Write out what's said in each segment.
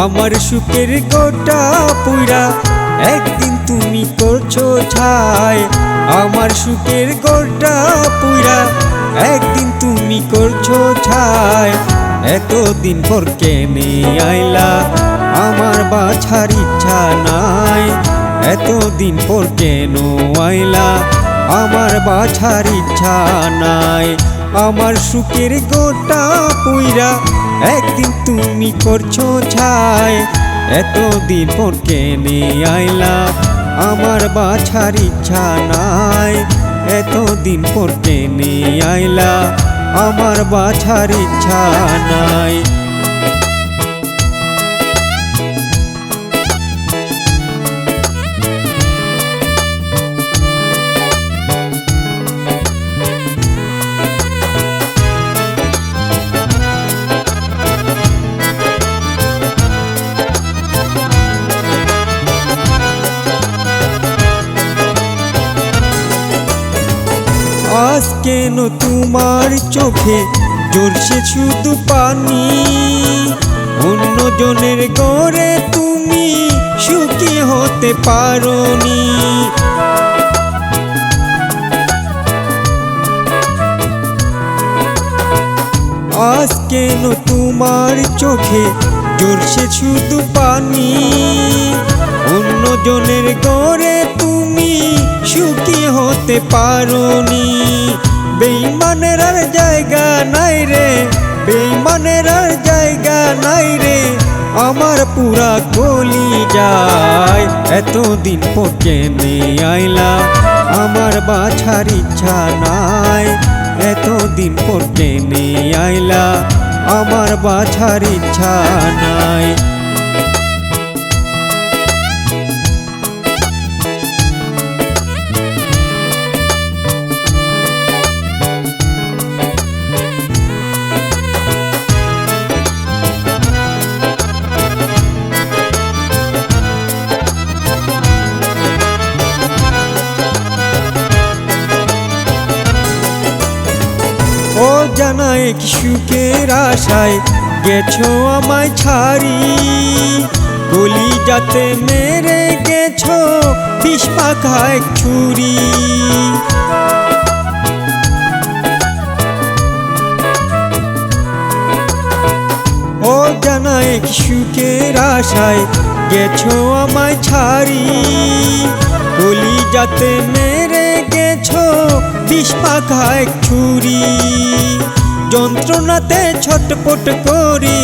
আমার সুখের গোটা পুইরা একদিন তুমি করছো ছাই। আমার সুখের গোটা পুইরা একদিন তুমি করছো ছাই। এতদিন পর কেনে আইলা আমার বাছার ইচ্ছা নাই। এতদিন পর কেন আইলা আমার বাছার ইচ্ছা নাই। আমার সুখের গোটা পুইরা একদিন তুমি করছো ছাই। এতদিন পর কেনে আইলা আমার বাছার ইচ্ছা নাই। এতদিন পর কেনে আইলা আমার বাছার ইচ্ছা নাই। আজ কেন তোমার চোখে ঝরছে শুধু পানি? অন্যজনের ঘরে তুমি সুখী হতে পারোনি। আজ কেন তোমার চোখে ঝরছে শুধু পানি? অন্যজনের ঘরে তুমি সুখী হতে পারোনি। বেঈমানের আর জায়গা নাই রে, বেঈমানের আর জায়গা নাই রে আমার পুরা কলি যায়। এতদিন পর কেনে আইলা আমার বাছার ইচ্ছা নাই। এতদিন পর কেনে আইলা আমার বাছার ইচ্ছা নাই। ও জানা এক সুখের আশায় গেছো আমায় ছাড়ি। কলিজাতে মেরে গেছো বিষ মাখা এক ছুরি। ও জানা এক সুখের আশায় গেছো আমায় ছাড়ি। কলিজাতে মেরে গেছো বিষ মাখা এক ছুরি। যন্ত্রণাতে ছটপট করি,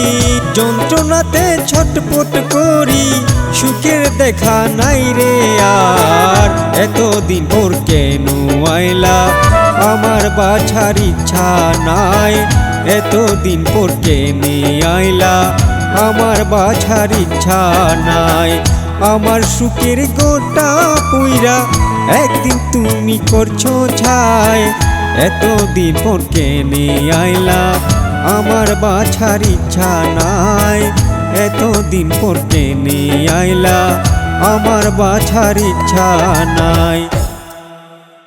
যন্ত্রণাতে ছটপট করি সুখের দেখা নাই রে আর। এতদিন পর কেন আইলা আমার বাছার ইচ্ছা নাই। এতদিন পর কেনে আইলা আমার বাছার ইচ্ছা নাই। আমার সুখের গোটা পুইরা একদিন তুমি করছো ছাই। এতদিন পর কেনে আইলা আমার বাছার ইচ্ছা নাই। এতদিন পর কেনে আইলা আমার বাছার ইচ্ছা নাই।